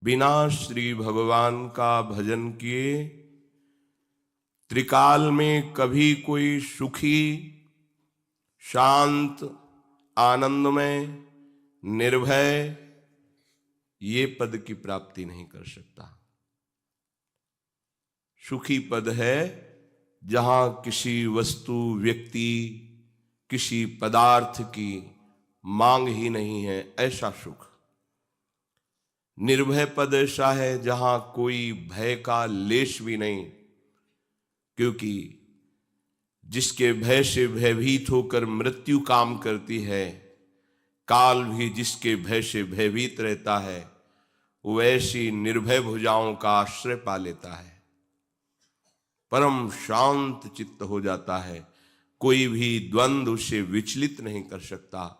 बिना श्री भगवान का भजन किए त्रिकाल में कभी कोई सुखी, शांत, आनंदमय, निर्भय ये पद की प्राप्ति नहीं कर सकता। सुखी पद है जहां किसी वस्तु, व्यक्ति, किसी पदार्थ की मांग ही नहीं है, ऐसा सुख। निर्भय पद ऐसा है जहां कोई भय का लेश भी नहीं, क्योंकि जिसके भय से भयभीत होकर मृत्यु काम करती है, काल भी जिसके भय से भयभीत रहता है, वैसी निर्भय भुजाओं का आश्रय पा लेता है, परम शांत चित्त हो जाता है, कोई भी द्वंद्व उसे विचलित नहीं कर सकता।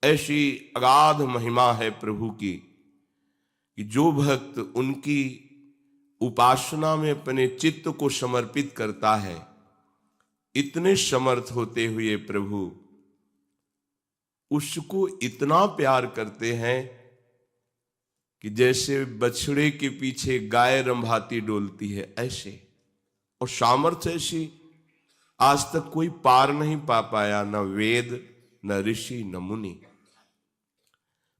ऐसी अगाध महिमा है प्रभु की कि जो भक्त उनकी उपासना में अपने चित्त को समर्पित करता है, इतने समर्थ होते हुए प्रभु उसको इतना प्यार करते हैं कि जैसे बछड़े के पीछे गाय रंभाती डोलती है, ऐसे। और सामर्थ्य ऐसी आज तक कोई पार नहीं पा पाया, न वेद, न ऋषि, न मुनि।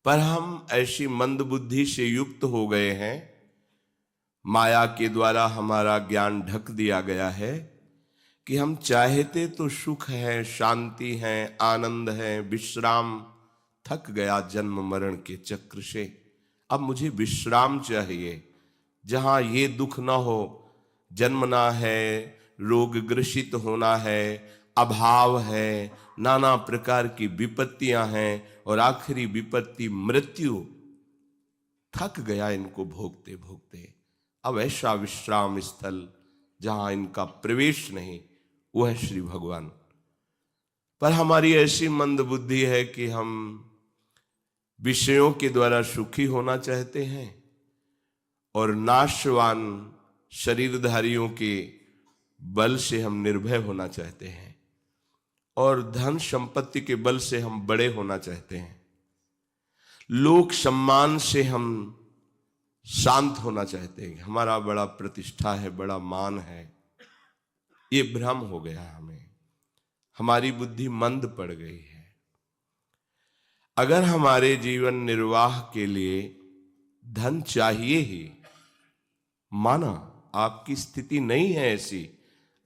पर हम ऐसी मंद बुद्धि से युक्त हो गए हैं, माया के द्वारा हमारा ज्ञान ढक दिया गया है कि हम चाहते तो सुख है, शांति है, आनंद है, विश्राम, थक गया जन्म मरण के चक्र से, अब मुझे विश्राम चाहिए, जहां ये दुख ना हो, जन्मना है, रोग ग्रसित होना है, अभाव है, नाना प्रकार की विपत्तियां हैं, और आखिरी विपत्ति मृत्यु। थक गया इनको भोगते भोगते। अब ऐसा विश्राम स्थल जहां इनका प्रवेश नहीं, वो है श्री भगवान। पर हमारी ऐसी मंद बुद्धि है कि हम विषयों के द्वारा सुखी होना चाहते हैं और नाशवान शरीरधारियों के बल से हम निर्भय होना चाहते हैं, और धन संपत्ति के बल से हम बड़े होना चाहते हैं, लोक सम्मान से हम शांत होना चाहते हैं, हमारा बड़ा प्रतिष्ठा है, बड़ा मान है। ये भ्रम हो गया हमें, हमारी बुद्धि मंद पड़ गई है। अगर हमारे जीवन निर्वाह के लिए धन चाहिए ही, माना आपकी स्थिति नहीं है ऐसी,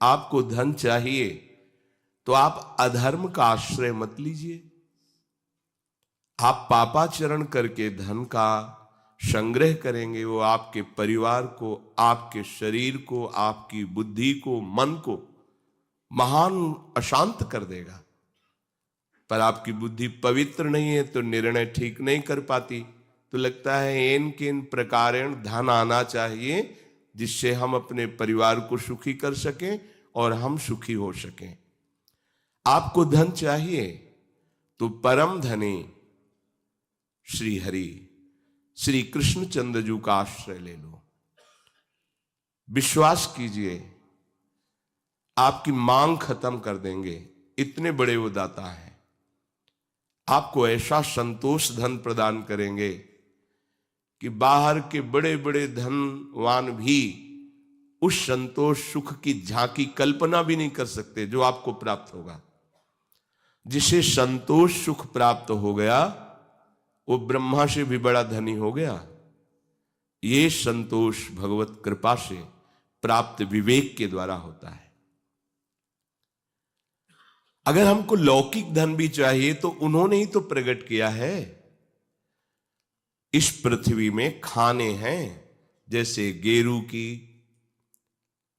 आपको धन चाहिए, तो आप अधर्म का आश्रय मत लीजिए। आप पापाचरण करके धन का संग्रह करेंगे, वो आपके परिवार को, आपके शरीर को, आपकी बुद्धि को, मन को महान अशांत कर देगा। पर आपकी बुद्धि पवित्र नहीं है तो निर्णय ठीक नहीं कर पाती, तो लगता है इन किन प्रकारेण धन आना चाहिए जिससे हम अपने परिवार को सुखी कर सकें और हम सुखी हो सकें। आपको धन चाहिए तो परम धनी श्री हरि, श्री कृष्णचंद्र जी का आश्रय ले लो। विश्वास कीजिए, आपकी मांग खत्म कर देंगे, इतने बड़े वो दाता हैं। आपको ऐसा संतोष धन प्रदान करेंगे कि बाहर के बड़े बड़े धनवान भी उस संतोष सुख की झांकी कल्पना भी नहीं कर सकते जो आपको प्राप्त होगा। जिसे संतोष सुख प्राप्त हो गया वो ब्रह्मा से भी बड़ा धनी हो गया। ये संतोष भगवत कृपा से प्राप्त विवेक के द्वारा होता है। अगर हमको लौकिक धन भी चाहिए तो उन्होंने ही तो प्रकट किया है। इस पृथ्वी में खाने हैं, जैसे गेरू की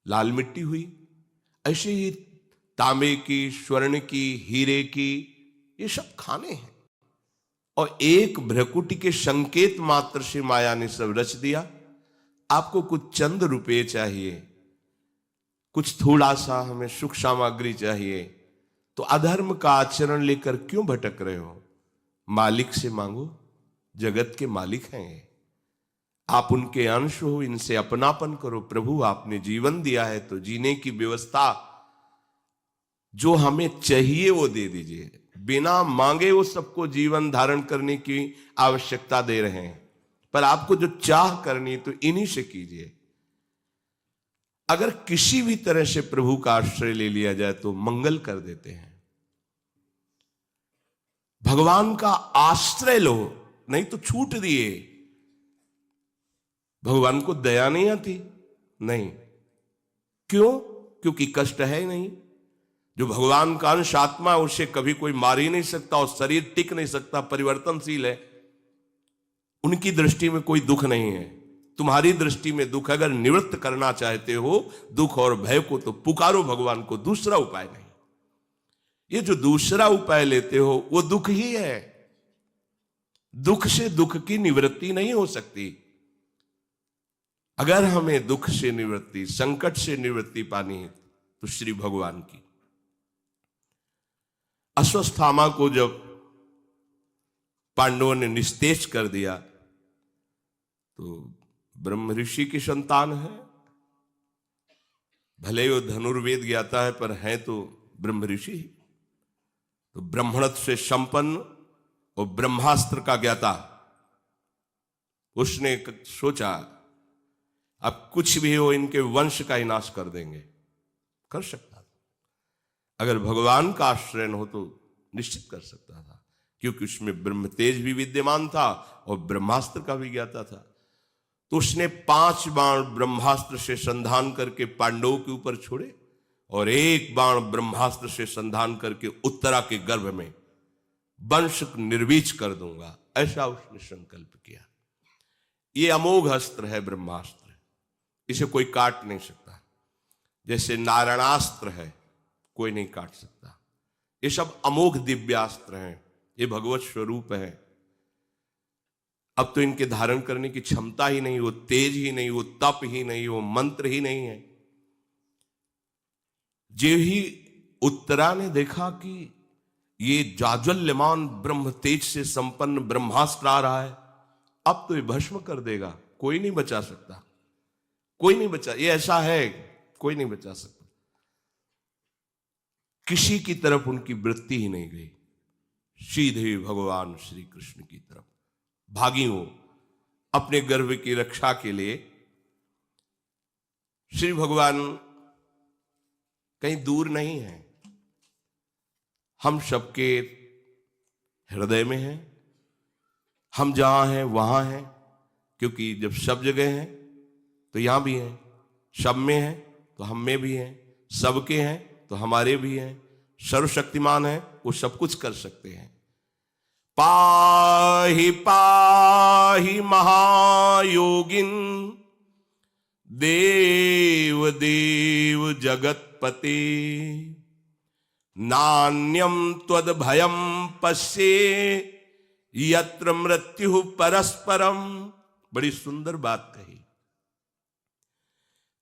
लाल मिट्टी हुई, ऐसे ही तांबे की, स्वर्ण की, हीरे की, ये सब खाने हैं। और एक भ्रकुटी के संकेत मात्र से माया ने सब रच दिया। आपको कुछ चंद रुपए चाहिए, कुछ थोड़ा सा हमें सुख सामग्री चाहिए, तो अधर्म का आचरण लेकर क्यों भटक रहे हो? मालिक से मांगो, जगत के मालिक हैं, आप उनके अंश हो, इनसे अपनापन करो। प्रभु आपने जीवन दिया है तो जीने की व्यवस्था जो हमें चाहिए वो दे दीजिए। बिना मांगे वो सबको जीवन धारण करने की आवश्यकता दे रहे हैं, पर आपको जो चाह करनी तो इन्हीं से कीजिए। अगर किसी भी तरह से प्रभु का आश्रय ले लिया जाए तो मंगल कर देते हैं। भगवान का आश्रय लो, नहीं तो छूट दिए। भगवान को दया नहीं आती? नहीं। क्यों? क्योंकि कष्ट है ही नहीं। जो भगवान का अंश आत्मा है उसे कभी कोई मार ही नहीं सकता, और शरीर टिक नहीं सकता, परिवर्तनशील है। उनकी दृष्टि में कोई दुख नहीं है। तुम्हारी दृष्टि में दुख, अगर निवृत्त करना चाहते हो दुख और भय को, तो पुकारो भगवान को, दूसरा उपाय नहीं। ये जो दूसरा उपाय लेते हो वो दुख ही है। दुख से दुख की निवृत्ति नहीं हो सकती। अगर हमें दुख से निवृत्ति, संकट से निवृत्ति पानी है तो श्री भगवान की। अश्वत्थामा को जब पांडवों ने निस्तेज कर दिया तो ब्रह्म ऋषि की संतान है, भले वो धनुर्वेद ज्ञाता है पर है तो ब्रह्म ऋषि। तो ब्रह्मणत्व से संपन्न और ब्रह्मास्त्र का ज्ञाता, उसने सोचा अब कुछ भी हो इनके वंश का ही नाश कर देंगे। कर सकता था, अगर भगवान का आश्रय हो तो निश्चित कर सकता था, क्योंकि उसमें ब्रह्म तेज भी विद्यमान था और ब्रह्मास्त्र का भी ज्ञाता था। तो उसने 5 बाण ब्रह्मास्त्र से संधान करके पांडवों के ऊपर छोड़े और 1 बाण ब्रह्मास्त्र से संधान करके उत्तरा के गर्भ में वंश निर्वीच कर दूंगा, ऐसा उसने संकल्प किया। ये अमोघ अस्त्र है ब्रह्मास्त्र, इसे कोई काट नहीं सकता। जैसे नारायणास्त्र है, कोई नहीं काट सकता। ये सब अमोघ दिव्यास्त्र हैं, ये भगवत स्वरूप है। अब तो इनके धारण करने की क्षमता ही नहीं, वो तेज ही नहीं, वो तप ही नहीं, वो मंत्र ही नहीं है। जो ही उत्तरा ने देखा कि ये जाज्वल्यमान ब्रह्म तेज से संपन्न ब्रह्मास्त्र आ रहा है, अब तो ये भस्म कर देगा, कोई नहीं बचा सकता, कोई नहीं बचा। ये ऐसा है, कोई नहीं बचा सकता। किसी की तरफ उनकी वृत्ति ही नहीं गई, सीधे भगवान श्री कृष्ण की तरफ भागी हो। अपने गर्भ की रक्षा के लिए श्री भगवान कहीं दूर नहीं है, हम सबके हृदय में हैं। हम जहां हैं वहां हैं, क्योंकि जब सब जगह हैं तो यहां भी हैं, सब में हैं तो हम में भी हैं, सबके हैं तो हमारे भी हैं। सर्वशक्तिमान है, वो सब कुछ कर सकते हैं। पाहि पाहि महायोगिन देव देव जगतपते, नान्यम त्वद भयम पश्ये यत्र मृत्यु परस्परम। बड़ी सुंदर बात कही।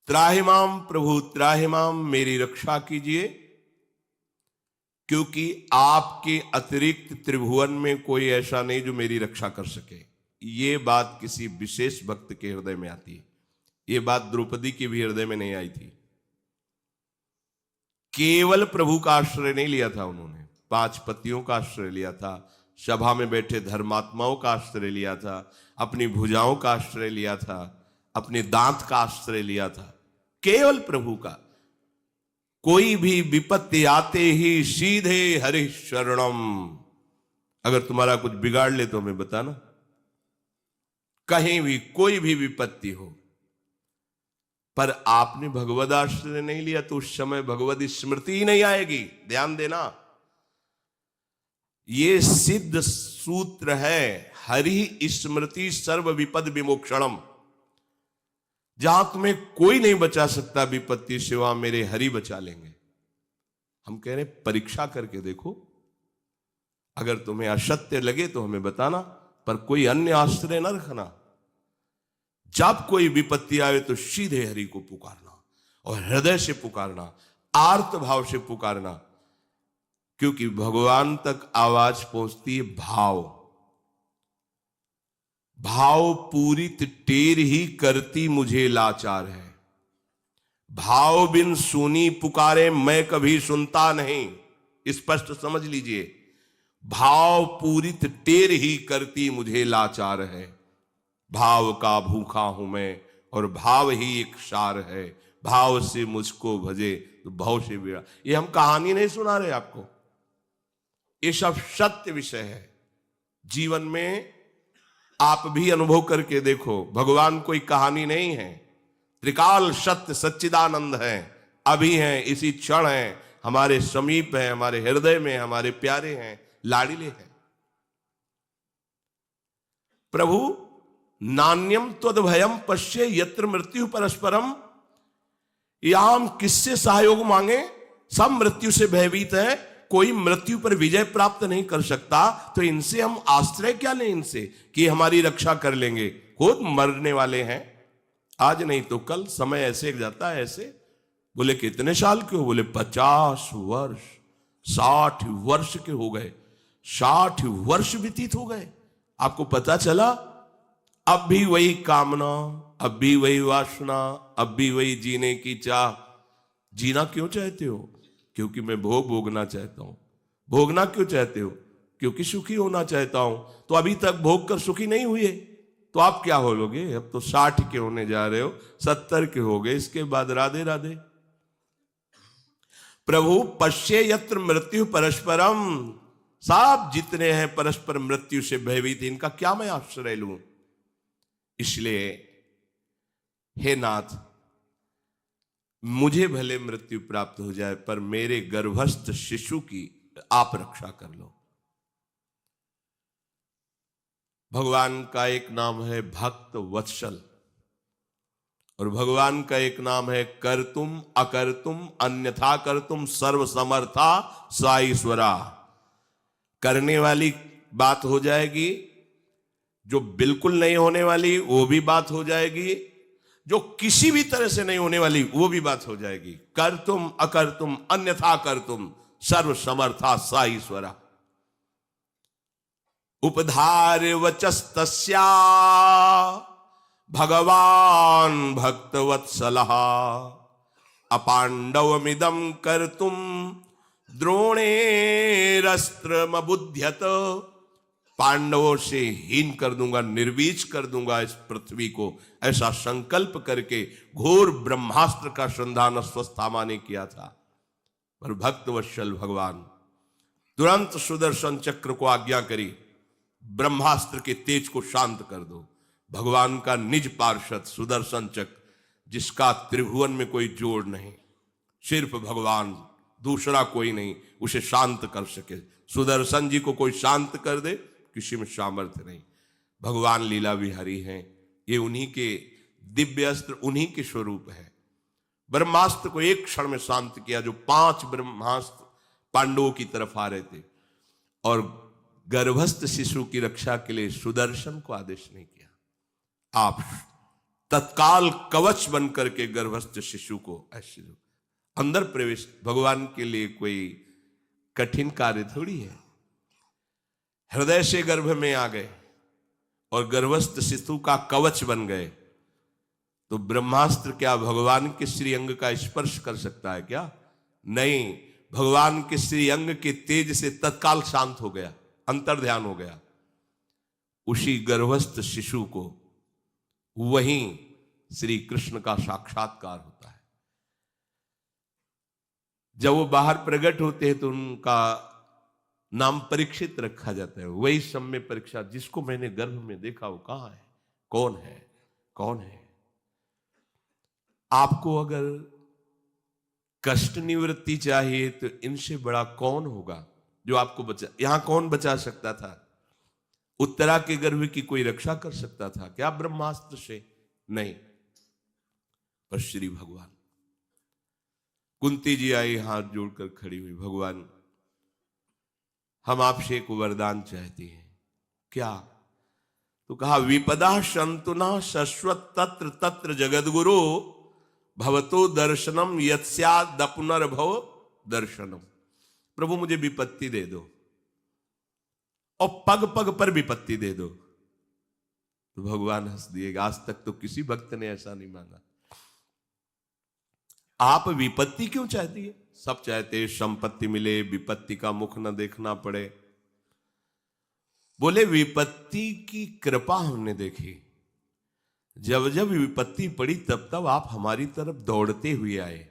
त्राहिमाम प्रभु त्राहिमाम, मेरी रक्षा कीजिए, क्योंकि आपके अतिरिक्त त्रिभुवन में कोई ऐसा नहीं जो मेरी रक्षा कर सके। ये बात किसी विशेष भक्त के हृदय में आती है। ये बात द्रौपदी के भी हृदय में नहीं आई थी। केवल प्रभु का आश्रय नहीं लिया था उन्होंने, 5 पतियों का आश्रय लिया था, सभा में बैठे धर्मात्माओं का आश्रय लिया था, अपनी भुजाओं का आश्रय लिया था, अपने दांत का आश्रय लिया था, केवल प्रभु का। कोई भी विपत्ति आते ही सीधे हरि शरणम। अगर तुम्हारा कुछ बिगाड़ ले तो हमें बताना, कहीं भी कोई भी विपत्ति हो। पर आपने भगवद आश्रय नहीं लिया तो उस समय भगवद स्मृति ही नहीं आएगी। ध्यान देना, ये सिद्ध सूत्र है, हरि स्मृति सर्व विपद विमोक्षणम। जहां तुम्हें कोई नहीं बचा सकता विपत्ति से, वहां मेरे हरि बचा लेंगे। हम कह रहे परीक्षा करके देखो, अगर तुम्हें असत्य लगे तो हमें बताना, पर कोई अन्य आश्रय न रखना। जब कोई विपत्ति आए तो सीधे हरि को पुकारना और हृदय से पुकारना, आर्त भाव से पुकारना, क्योंकि भगवान तक आवाज पहुंचती है भाव। भाव पूरी टेर ही करती मुझे लाचार है, भाव बिन सुनी पुकारे मैं कभी सुनता नहीं। स्पष्ट समझ लीजिए, भाव पूरी टेर ही करती मुझे लाचार है। भाव का भूखा हूं मैं और भाव ही एक सार है, भाव से मुझको भजे तो भाव से बिड़ा। ये हम कहानी नहीं सुना रहे आपको, ये सब सत्य विषय है। जीवन में आप भी अनुभव करके देखो, भगवान कोई कहानी नहीं है, त्रिकाल सत्य सच्चिदानंद है, अभी है, इसी क्षण है, हमारे समीप है, हमारे हृदय में, हमारे प्यारे हैं, लाड़िले हैं। प्रभु नान्यम त्वद्भयम पश्ये यत्र मृत्यु परस्परम, यहां हम किससे सहयोग मांगे? सब मृत्यु से भयभीत है, कोई मृत्यु पर विजय प्राप्त नहीं कर सकता, तो इनसे हम आश्रय क्या लें इनसे कि हमारी रक्षा कर लेंगे? खुद मरने वाले हैं, आज नहीं तो कल, समय ऐसे जाता है ऐसे। बोले कितने साल के हो? बोले 50 वर्ष, 60 वर्ष के हो गए, 60 वर्ष व्यतीत हो गए। आपको पता चला अब भी वही कामना, अब भी वही वासना, अब भी वही जीने की चाह। जीना क्यों चाहते हो? क्योंकि मैं भोग भोगना चाहता हूं। भोगना क्यों चाहते हो? क्योंकि सुखी होना चाहता हूं। तो अभी तक भोग कर सुखी नहीं हुए, तो आप क्या हो लोगे? अब तो 60 के होने जा रहे हो, 70 के हो गए, इसके बाद राधे राधे। प्रभु पश्ये यत्र मृत्यु परस्परम, सब जितने हैं परस्पर मृत्यु से भयभीत, इनका क्या मैं आश्रय लूं? इसलिए हे नाथ, मुझे भले मृत्यु प्राप्त हो जाए, पर मेरे गर्भस्थ शिशु की आप रक्षा कर लो। भगवान का एक नाम है भक्त वत्सल, और भगवान का एक नाम है कर्तुम अकर्तुम अन्यथा कर्तुम सर्वसमर्था सा ईश्वरा। करने वाली बात हो जाएगी, जो बिल्कुल नहीं होने वाली वो भी बात हो जाएगी, जो किसी भी तरह से नहीं होने वाली वो भी बात हो जाएगी। कर्तुम अकर्तुम अन्यथा कर्तुम सर्वसमर्था सा ईश्वरा। उपधार वचस्तस्या भगवान भक्तवत्सलः, अपांडवमिदं कर्तुम द्रोणेरस्त्रमबुध्यत। पांडवों से हीन कर दूंगा, निर्वीज कर दूंगा इस पृथ्वी को, ऐसा संकल्प करके घोर ब्रह्मास्त्र का संधान अश्वत्थामा ने किया था। पर भक्तवत्सल भगवान तुरंत सुदर्शन चक्र को आज्ञा करी, ब्रह्मास्त्र के तेज को शांत कर दो। भगवान का निज पार्षद सुदर्शन चक्र, जिसका त्रिभुवन में कोई जोड़ नहीं, सिर्फ भगवान, दूसरा कोई नहीं उसे शांत कर सके। सुदर्शन जी को कोई शांत कर दे, किसी में सामर्थ्य नहीं। भगवान लीला विहारी हैं, ये उन्हीं के दिव्य अस्त्र, उन्हीं के स्वरूप है। ब्रह्मास्त्र को एक क्षण में शांत किया, जो 5 ब्रह्मास्त्र पांडवों की तरफ आ रहे थे, और गर्भस्थ शिशु की रक्षा के लिए सुदर्शन को आदेश नहीं किया। आप तत्काल कवच बन करके गर्भस्थ शिशु को ऐसे अंदर प्रवेश, भगवान के लिए कोई कठिन कार्य थोड़ी है। हृदय से गर्भ में आ गए और गर्भस्थ शिशु का कवच बन गए, तो ब्रह्मास्त्र क्या भगवान के श्री अंग का स्पर्श कर सकता है क्या? नहीं, भगवान के श्री अंग के तेज से तत्काल शांत हो गया, अंतर ध्यान हो गया। उसी गर्भस्थ शिशु को वहीं श्री कृष्ण का साक्षात्कार होता है। जब वो बाहर प्रकट होते हैं तो उनका नाम परीक्षित रखा जाता है। वही समय परीक्षा, जिसको मैंने गर्भ में देखा वो कहां है, कौन है, कौन है? आपको अगर कष्ट निवृत्ति चाहिए तो इनसे बड़ा कौन होगा जो आपको बचा? यहां कौन बचा सकता था? उत्तरा के गर्भ की कोई रक्षा कर सकता था क्या ब्रह्मास्त्र से? नहीं, पर श्री भगवान। कुंती जी आई, हाथ जोड़कर खड़ी हुई, भगवान हम आपसे एक वरदान चाहती हैं। क्या? तो कहा विपदा शंतुना शश्वत तत्र तत्र जगद्गुरु भवतो दर्शनम यत्स्याद पुनर्भव दर्शनम। प्रभु मुझे विपत्ति दे दो और पग पग पर विपत्ति दे दो। तो भगवान हंस दिएगा, आज तक तो किसी भक्त ने ऐसा नहीं मांगा। आप विपत्ति क्यों चाहती है? सब चाहते संपत्ति मिले, विपत्ति का मुख न देखना पड़े। बोले विपत्ति की कृपा हमने देखी, जब जब विपत्ति पड़ी तब तब आप हमारी तरफ दौड़ते हुए आए,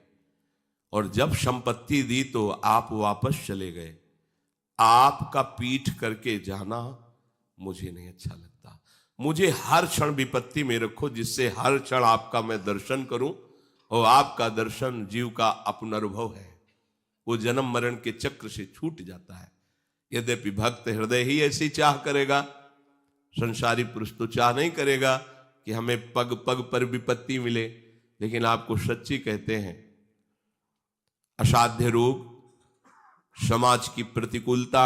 और जब संपत्ति दी तो आप वापस चले गए। आपका पीठ करके जाना मुझे नहीं अच्छा लगता। मुझे हर क्षण विपत्ति में रखो, जिससे हर क्षण आपका मैं दर्शन करूं, और आपका दर्शन जीव का पुनर्भव है, वो जन्म मरण के चक्र से छूट जाता है। यद्यपि भक्त हृदय ही ऐसी चाह करेगा, संसारी पुरुष तो चाह नहीं करेगा कि हमें पग पग पर विपत्ति मिले। लेकिन आपको सच्ची कहते हैं, असाध्य रोग, समाज की प्रतिकूलता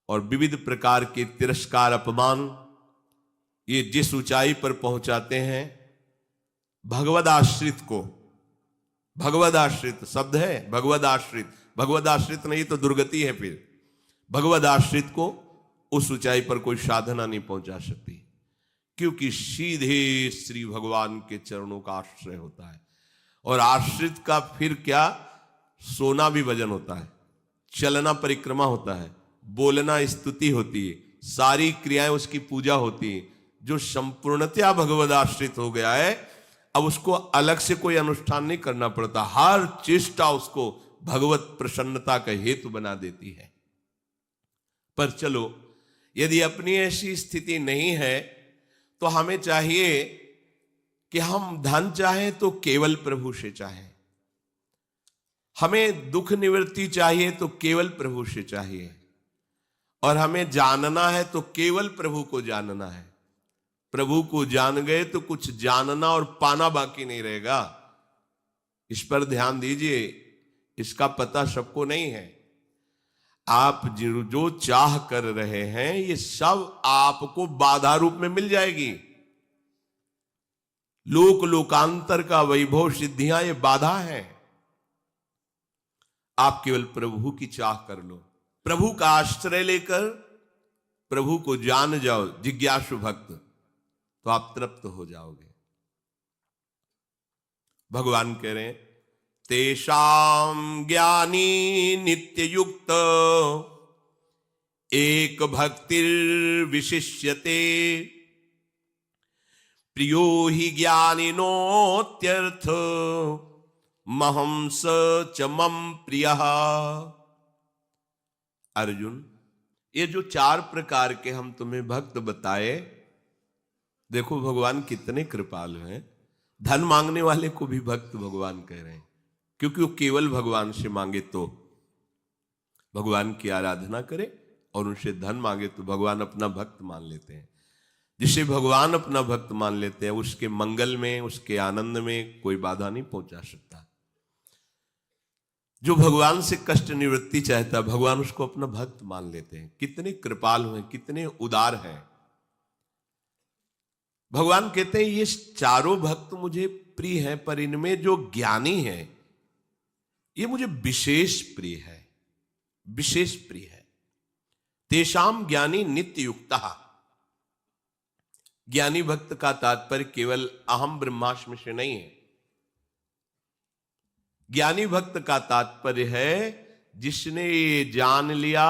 और विविध प्रकार के तिरस्कार, अपमान, ये जिस ऊंचाई पर पहुंचाते हैं, भगवद आश्रित को, भगवद आश्रित शब्द है, भगवद आश्रित, भगवद आश्रित नहीं तो दुर्गति है। फिर भगवद आश्रित को उस ऊंचाई पर कोई साधना नहीं पहुंचा सकती, क्योंकि सीधे श्री भगवान के चरणों का आश्रय होता है। और आश्रित का फिर क्या, सोना भी भजन होता है, चलना परिक्रमा होता है, बोलना स्तुति होती है, सारी क्रियाएं उसकी पूजा होती है। जो संपूर्णतया भगवद आश्रित हो गया है, अब उसको अलग से कोई अनुष्ठान नहीं करना पड़ता, हर चेष्टा उसको भगवत प्रसन्नता का हेतु बना देती है। पर चलो, यदि अपनी ऐसी स्थिति नहीं है तो हमें चाहिए कि हम धन चाहें तो केवल प्रभु से चाहें, हमें दुख निवृत्ति चाहिए तो केवल प्रभु से चाहिए, और हमें जानना है तो केवल प्रभु को जानना है। प्रभु को जान गए तो कुछ जानना और पाना बाकी नहीं रहेगा। इस पर ध्यान दीजिए, इसका पता सबको नहीं है। आप जो चाह कर रहे हैं, ये सब आपको बाधा रूप में मिल जाएगी। लोक लोकांतर का वैभव, सिद्धियां, ये बाधा है। आप केवल प्रभु की चाह कर लो, प्रभु का आश्रय लेकर प्रभु को जान जाओ, जिज्ञासु भक्त, तो आप तृप्त हो जाओगे। भगवान कह रहे हैं, तेषां ज्ञानी नित्य युक्त एक भक्तिर्विशिष्यते, प्रियो हि ज्ञानिनोत्यर्थ महं स च मम प्रियः। अर्जुन, ये जो 4 प्रकार के हम तुम्हें भक्त बताए, देखो भगवान कितने कृपालु हैं। धन मांगने वाले को भी भक्त भगवान कह रहे हैं, क्योंकि वो केवल भगवान से मांगे तो भगवान की आराधना करे, और उनसे धन मांगे तो भगवान अपना भक्त मान लेते हैं। जिसे भगवान अपना भक्त मान लेते हैं, उसके मंगल में, उसके आनंद में कोई बाधा नहीं पहुंचा सकता। जो भगवान से कष्ट निवृत्ति चाहता, भगवान उसको अपना भक्त मान लेते हैं। कितने कृपालु हैं, कितने उदार हैं। भगवान कहते हैं, ये 4 भक्त मुझे प्रिय हैं, पर इनमें जो ज्ञानी है, ये मुझे विशेष प्रिय है, विशेष प्रिय है। तेषाम ज्ञानी नित्य युक्ता। ज्ञानी भक्त का तात्पर्य केवल अहम ब्रह्मास्मि से नहीं है। ज्ञानी भक्त का तात्पर्य है जिसने ये जान लिया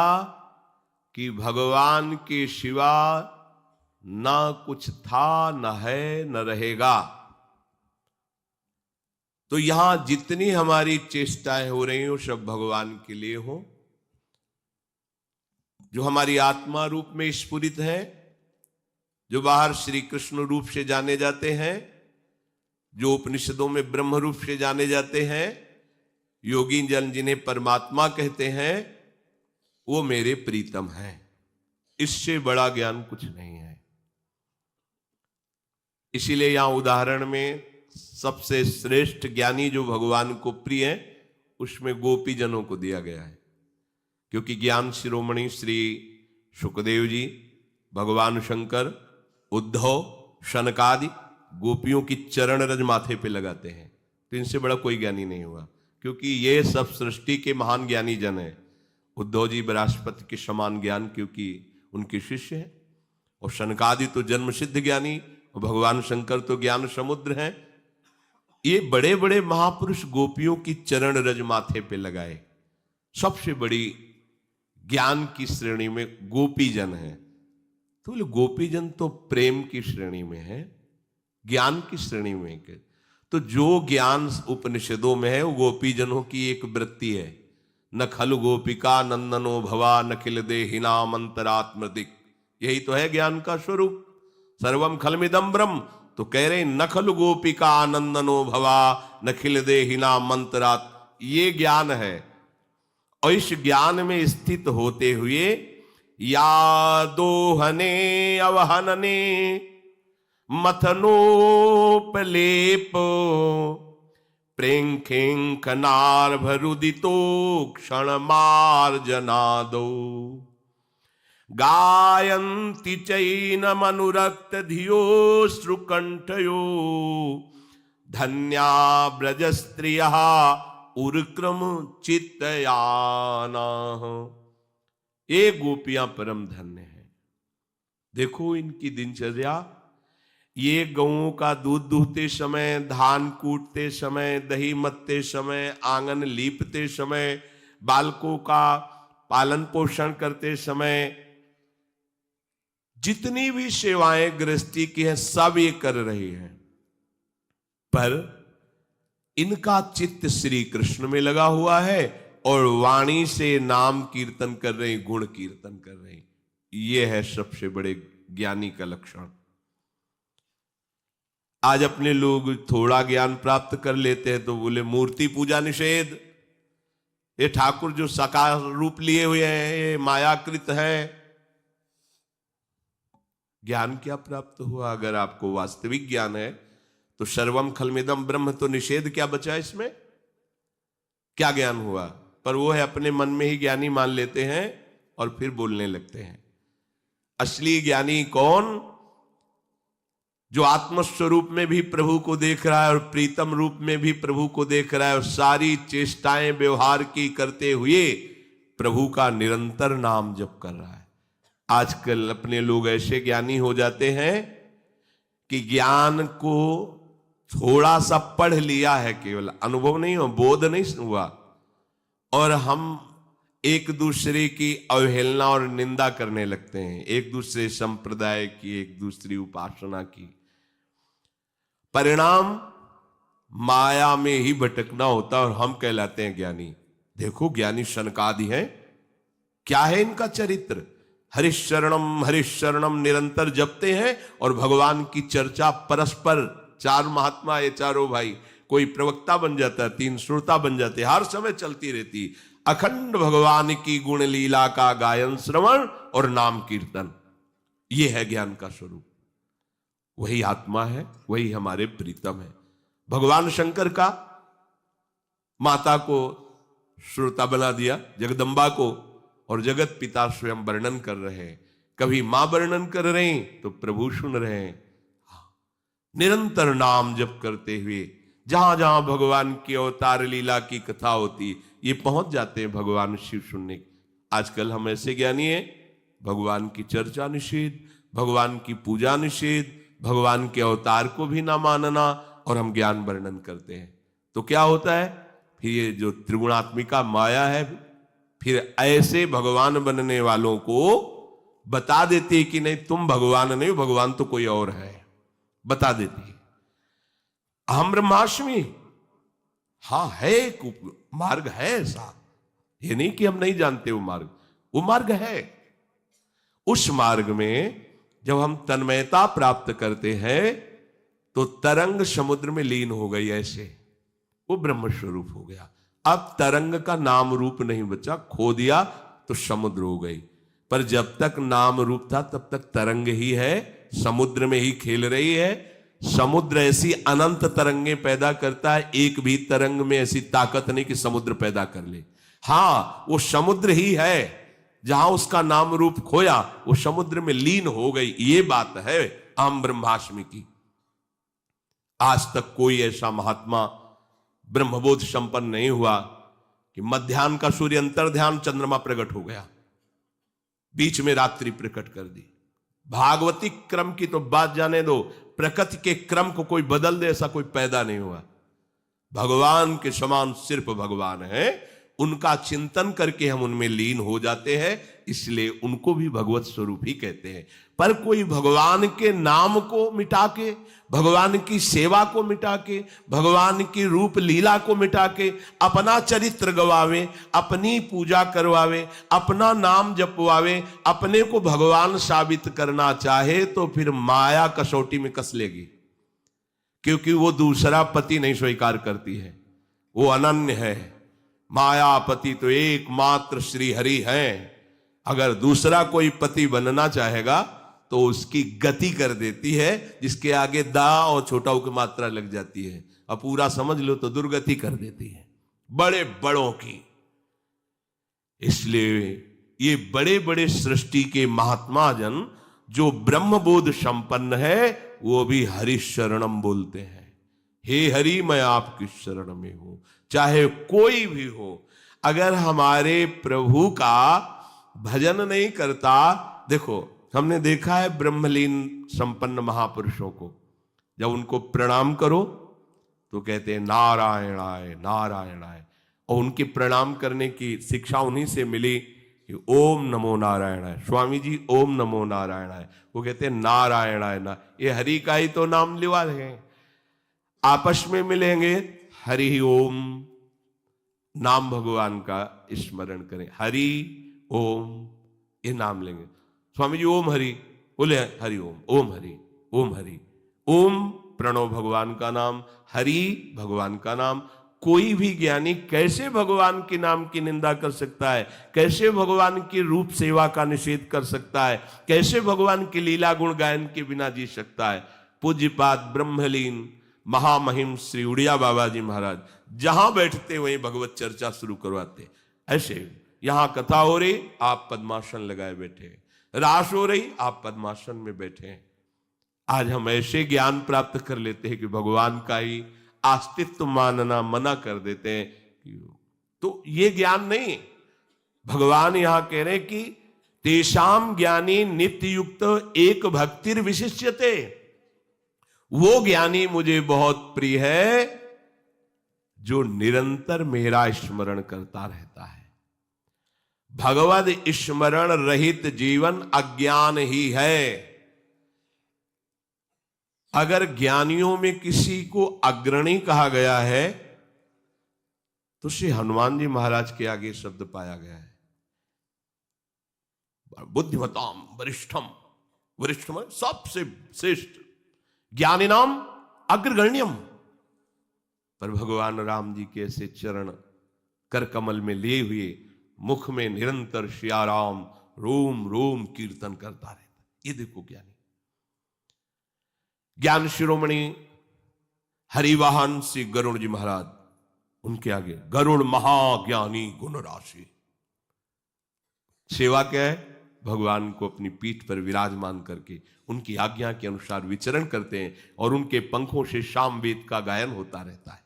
कि भगवान के सिवा ना कुछ था, न है, न रहेगा। तो यहां जितनी हमारी चेष्टाएं हो रही हो, सब भगवान के लिए हो। जो हमारी आत्मा रूप में स्फुरित है, जो बाहर श्री कृष्ण रूप से जाने जाते हैं, जो उपनिषदों में ब्रह्म रूप से जाने जाते हैं, योगी जन जिन्हें परमात्मा कहते हैं, वो मेरे प्रीतम हैं। इससे बड़ा ज्ञान कुछ नहीं है। इसीलिए यहां उदाहरण में सबसे श्रेष्ठ ज्ञानी जो भगवान को प्रिय है, उसमें गोपी जनों को दिया गया है। क्योंकि ज्ञान शिरोमणि श्री सुखदेव जी, भगवान शंकर, उद्धव, शनकादि गोपियों की चरण रज माथे पे लगाते हैं। तो इनसे बड़ा कोई ज्ञानी नहीं हुआ, क्योंकि ये सब सृष्टि के महान ज्ञानी जन हैं। उद्धव जी बृहस्पति के समान ज्ञान, क्योंकि उनके शिष्य हैं, और शनकादि तो जन्म सिद्ध ज्ञानी, और भगवान शंकर तो ज्ञान समुद्र हैं। ये बड़े बड़े महापुरुष गोपियों की चरण रज माथे पे लगाए। सबसे बड़ी ज्ञान की श्रेणी में गोपी जन है। तो बोले गोपी जन तो प्रेम की श्रेणी में है, ज्ञान की श्रेणी में। तो जो ज्ञान उपनिषदों में है वो गोपीजनों की एक वृत्ति है। न खलु गोपिका नंदनो भवा न खिल देहिनाम अंतरात्मदिक, यही तो है ज्ञान का स्वरूप। सर्वम खलमिदम ब्रह्म, तो कह रहे न खलु गोपिका नंदनो भवा न खिल देहिनाम अंतरात्, ये ज्ञान है। और इस ज्ञान में स्थित होते हुए या दोहने अवहनने मथनोपलेप प्रेंखेंखनार्भरुदितो क्षण मार्जनादो गायन्ति चैनमनुरक्त धियो श्रुकंठयो धन्या ब्रज स्त्रियः उर्क्रम चित्तयाना। ये गोपियां परम धन्य है। देखो इनकी दिनचर्या, ये गऊं का दूध दूहते समय, धान कूटते समय, दही मत्ते समय, आंगन लीपते समय, बालकों का पालन पोषण करते समय, जितनी भी सेवाएं गृहस्थी की है सब ये कर रही हैं। पर इनका चित्त श्री कृष्ण में लगा हुआ है और वाणी से नाम कीर्तन कर रहे, गुण कीर्तन कर रहे। ये है सबसे बड़े ज्ञानी का लक्षण। आज अपने लोग थोड़ा ज्ञान प्राप्त कर लेते हैं तो बोले मूर्ति पूजा निषेध, ये ठाकुर जो साकार रूप लिए हुए हैं ये मायाकृत है। ज्ञान क्या प्राप्त हुआ? अगर आपको वास्तविक ज्ञान है तो सर्वम खलमिदम ब्रह्म, तो निषेध क्या बचा इसमें? क्या ज्ञान हुआ? पर वो है अपने मन में ही ज्ञानी मान लेते हैं और फिर बोलने लगते हैं। असली ज्ञानी कौन? जो आत्मस्वरूप में भी प्रभु को देख रहा है और प्रीतम रूप में भी प्रभु को देख रहा है और सारी चेष्टाएं व्यवहार की करते हुए प्रभु का निरंतर नाम जप कर रहा है। आजकल अपने लोग ऐसे ज्ञानी हो जाते हैं कि ज्ञान को थोड़ा सा पढ़ लिया है, केवल अनुभव नहीं हुआ, बोध नहीं हुआ, और हम एक दूसरे की अवहेलना और निंदा करने लगते हैं, एक दूसरे संप्रदाय की, एक दूसरी उपासना की। परिणाम माया में ही भटकना होता और हम कहलाते हैं ज्ञानी। देखो ज्ञानी शनकादि हैं, क्या है इनका चरित्र? हरिशरणम निरंतर जपते हैं और भगवान की चर्चा परस्पर, चार महात्मा ये चारों भाई, कोई प्रवक्ता बन जाता है, तीन श्रोता बन जाते, हर समय चलती रहती अखंड भगवान की गुण लीला का गायन श्रवण और नाम कीर्तन। ये है ज्ञान का स्वरूप। वही आत्मा है, वही हमारे प्रीतम है। भगवान शंकर का माता को श्रोता बना दिया, जगदम्बा को, और जगत पिता स्वयं वर्णन कर रहे हैं। कभी मां वर्णन कर रहे हैं तो प्रभु सुन रहे हैं। निरंतर नाम जप करते हुए जहां जहां भगवान की अवतार लीला की कथा होती ये पहुंच जाते हैं भगवान शिव सुनने। आजकल हम ऐसे ज्ञानी हैं, भगवान की चर्चा निषेध, भगवान की पूजा निषेध, भगवान के अवतार को भी ना मानना, और हम ज्ञान वर्णन करते हैं। तो क्या होता है फिर? ये जो त्रिगुणात्मिका माया है फिर ऐसे भगवान बनने वालों को बता देती है कि नहीं तुम भगवान नहीं हो, भगवान तो कोई और है, बता देती है। अहम ब्रह्मास्मि, हाँ है, एक मार्ग है ऐसा, ये नहीं कि हम नहीं जानते वो मार्ग है। उस मार्ग में जब हम तन्मयता प्राप्त करते हैं तो तरंग समुद्र में लीन हो गई, ऐसे वो ब्रह्म स्वरूप हो गया। अब तरंग का नाम रूप नहीं बचा, खो दिया तो समुद्र हो गई। पर जब तक नाम रूप था तब तक तरंग ही है, समुद्र में ही खेल रही है। समुद्र ऐसी अनंत तरंगे पैदा करता है, एक भी तरंग में ऐसी ताकत नहीं कि समुद्र पैदा कर ले। हाँ, वो समुद्र ही है, जहां उसका नाम रूप खोया वो समुद्र में लीन हो गई। ये बात है अहम ब्रह्मास्मि की। आज तक कोई ऐसा महात्मा ब्रह्मबोध संपन्न नहीं हुआ कि मध्याह्न का सूर्य अंतर्ध्यान चंद्रमा प्रकट हो गया, बीच में रात्रि प्रकट कर दी। भागवती क्रम की तो बात जाने दो, प्रकृति के क्रम को कोई बदल दे ऐसा कोई पैदा नहीं हुआ। भगवान के समान सिर्फ भगवान है, उनका चिंतन करके हम उनमें लीन हो जाते हैं, इसलिए उनको भी भगवत स्वरूप ही कहते हैं। पर कोई भगवान के नाम को मिटा के, भगवान की सेवा को मिटा के, भगवान की रूप लीला को मिटा के अपना चरित्र गवावे, अपनी पूजा करवावे, अपना नाम जपवावे, अपने को भगवान साबित करना चाहे तो फिर माया कसौटी में कस लेगी, क्योंकि वो दूसरा पति नहीं स्वीकार करती है, वो अनन्य है। मायापति तो एकमात्र श्री हरि है। अगर दूसरा कोई पति बनना चाहेगा तो उसकी गति कर देती है, जिसके आगे दा और छोटा की मात्रा लग जाती है, अब पूरा समझ लो तो दुर्गति कर देती है बड़े बड़ों की। इसलिए ये बड़े बड़े सृष्टि के महात्मा जन जो ब्रह्मबोध संपन्न है वो भी हरि शरणम बोलते हैं। हे हरि मैं आपकी शरण में हूं, चाहे कोई भी हो। अगर हमारे प्रभु का भजन नहीं करता, देखो हमने देखा है ब्रह्मलीन संपन्न महापुरुषों को, जब उनको प्रणाम करो तो कहते हैं नारायणाय नारायणाय, और उनके प्रणाम करने की शिक्षा उन्हीं से मिली कि ओम नमो नारायणाय। स्वामी जी ओम नमो नारायणाय, वो कहते हैं नारायणाय ना, ये हरि का ही तो नाम लिवा रहे हैं। आपस में मिलेंगे हरि ओम, नाम भगवान का स्मरण करें, हरि ओम ये नाम लेंगे। स्वामी जी ओम हरि, बोले हरि ओम, ओम हरि, ओम हरि। ओम प्रणव भगवान का नाम, हरि भगवान का नाम। कोई भी ज्ञानी कैसे भगवान के नाम की निंदा कर सकता है, कैसे भगवान की रूप सेवा का निषेध कर सकता है, कैसे भगवान की लीला गुण गायन के बिना जी सकता है। पूज्यपाद ब्रह्मलीन महामहिम श्री उड़िया बाबा जी महाराज जहां बैठते वहीं भगवत चर्चा शुरू करवाते। ऐसे यहां कथा हो रही, आप पद्मासन लगाए बैठे, रास हो रही, आप पद्मासन में बैठे। आज हम ऐसे ज्ञान प्राप्त कर लेते हैं कि भगवान का ही अस्तित्व मानना मना कर देते हैं। तो ये ज्ञान नहीं, भगवान यहां कह रहे कि तेषाम ज्ञानी नित्य युक्त एक भक्तिर विशिष्यते, वो ज्ञानी मुझे बहुत प्रिय है जो निरंतर मेरा स्मरण करता रहता है। भगवद स्मरण रहित जीवन अज्ञान ही है। अगर ज्ञानियों में किसी को अग्रणी कहा गया है तो श्री हनुमान जी महाराज के आगे शब्द पाया गया है, बुद्धिमताम वरिष्ठम, वरिष्ठम सबसे श्रेष्ठ, ज्ञानिनाम अग्रगण्यम। पर भगवान राम जी के ऐसे चरण कर कमल में लिए हुए मुख में निरंतर श्या राम रोम रोम कीर्तन करता रहता। ये देखो ज्ञानी, ज्ञान शिरोमणि हरिवाहन श्री गरुड़ जी महाराज, उनके आगे गरुड़ महाज्ञानी गुण राशि। सेवा क्या है? भगवान को अपनी पीठ पर विराजमान करके उनकी आज्ञा के अनुसार विचरण करते हैं और उनके पंखों से शाम वेद का गायन होता रहता है।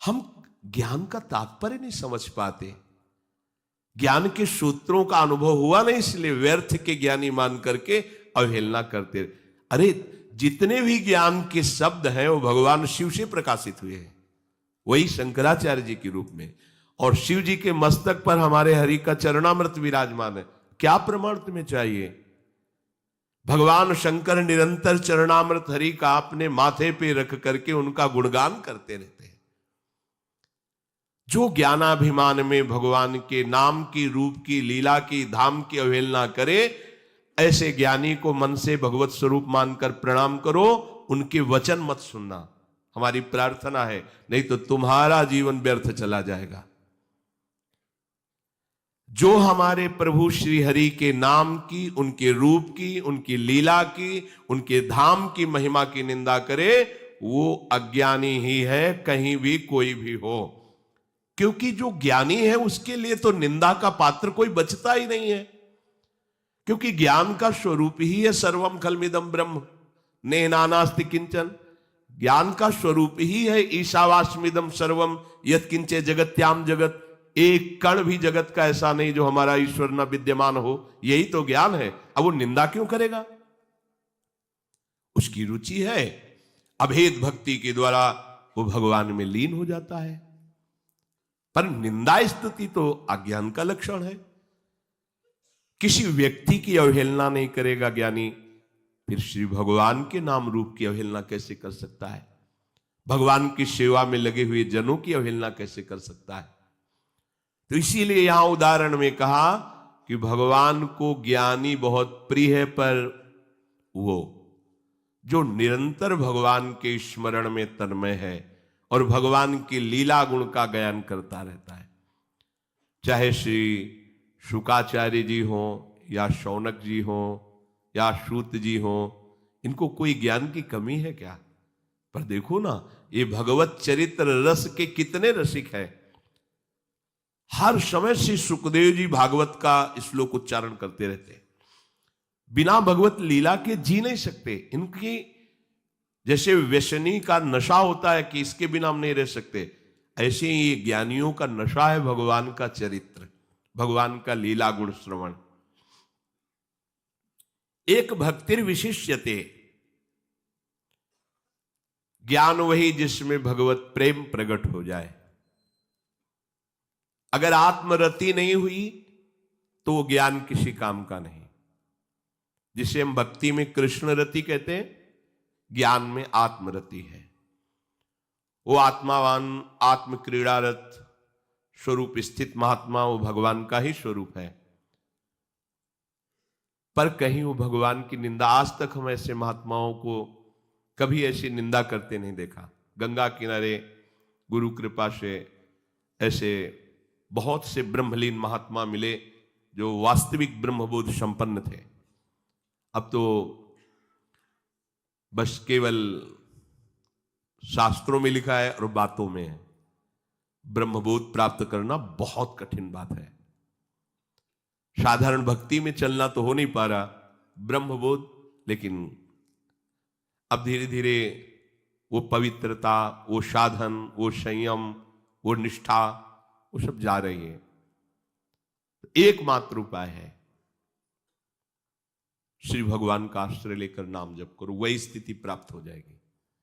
हम ज्ञान का तात्पर्य नहीं समझ पाते, ज्ञान के सूत्रों का अनुभव हुआ नहीं, इसलिए व्यर्थ के ज्ञानी मान करके अवहेलना करते। अरे जितने भी ज्ञान के शब्द हैं वो भगवान शिव से प्रकाशित हुए हैं, वही शंकराचार्य जी के रूप में, और शिव जी के मस्तक पर हमारे हरि का चरणामृत विराजमान है। क्या प्रमाण तुम्हें चाहिए? भगवान शंकर निरंतर चरणामृत हरि का अपने माथे पे रख करके उनका गुणगान करते रहते हैं। जो ज्ञानाभिमान में भगवान के नाम की, रूप की, लीला की, धाम की अवहेलना करे, ऐसे ज्ञानी को मन से भगवत स्वरूप मानकर प्रणाम करो, उनके वचन मत सुनना, हमारी प्रार्थना है, नहीं तो तुम्हारा जीवन व्यर्थ चला जाएगा। जो हमारे प्रभु श्री हरि के नाम की, उनके रूप की, उनकी लीला की, उनके धाम की महिमा की निंदा करे, वो अज्ञानी ही है, कहीं भी कोई भी हो। क्योंकि जो ज्ञानी है उसके लिए तो निंदा का पात्र कोई बचता ही नहीं है, क्योंकि ज्ञान का स्वरूप ही है सर्वम खलमिदम ब्रह्म नेनानास्ति किंचन। ज्ञान का स्वरूप ही है ईशावास्मिदम सर्वम यत्किंचे जगत्याम जगत। एक कण भी जगत का ऐसा नहीं जो हमारा ईश्वर न विद्यमान हो, यही तो ज्ञान है। अब वो निंदा क्यों करेगा? उसकी रुचि है, अभेद भक्ति के द्वारा वो भगवान में लीन हो जाता है। पर निंदा स्तुति तो अज्ञान का लक्षण है। किसी व्यक्ति की अवहेलना नहीं करेगा ज्ञानी, फिर श्री भगवान के नाम रूप की अवहेलना कैसे कर सकता है? भगवान की सेवा में लगे हुए जनों की अवहेलना कैसे कर सकता है? तो इसीलिए यहां उदाहरण में कहा कि भगवान को ज्ञानी बहुत प्रिय है, पर वो जो निरंतर भगवान के स्मरण में तन्मय है और भगवान की लीला गुण का गायन करता रहता है, चाहे श्री शुकाचार्य जी हो या शौनक जी हो या सूत जी हो, इनको कोई ज्ञान की कमी है क्या? पर देखो ना, ये भगवत चरित्र रस के कितने रसिक है। हर समय श्री सुखदेव जी भागवत का श्लोक उच्चारण करते रहते हैं, बिना भगवत लीला के जी नहीं सकते। इनकी जैसे व्यसनी का नशा होता है कि इसके बिना हम नहीं रह सकते, ऐसे ही ये ज्ञानियों का नशा है भगवान का चरित्र, भगवान का लीला गुण श्रवण। एक भक्तिर विशिष्यते, ज्ञान वही जिसमें भगवत प्रेम प्रकट हो जाए। अगर आत्मरति नहीं हुई तो वो ज्ञान किसी काम का नहीं। जिसे हम भक्ति में कृष्ण रति कहते हैं, ज्ञान में आत्मरति है। वो आत्मावान, आत्म क्रीड़ारत स्वरूप स्थित महात्मा वो भगवान का ही स्वरूप है, पर कहीं वो भगवान की निंदा, आज तक हम ऐसे महात्माओं को कभी ऐसी निंदा करते नहीं देखा। गंगा किनारे गुरु कृपा से ऐसे बहुत से ब्रह्मलीन महात्मा मिले जो वास्तविक ब्रह्मबोध संपन्न थे। अब तो बस केवल शास्त्रों में लिखा है और बातों में है। ब्रह्मबोध प्राप्त करना बहुत कठिन बात है। साधारण भक्ति में चलना तो हो नहीं पा रहा ब्रह्मबोध, लेकिन अब धीरे धीरे वो पवित्रता, वो साधन, वो संयम, वो निष्ठा, वो सब जा रही है। एकमात्र उपाय है श्री भगवान का आश्रय लेकर नाम जप करो, वही स्थिति प्राप्त हो जाएगी।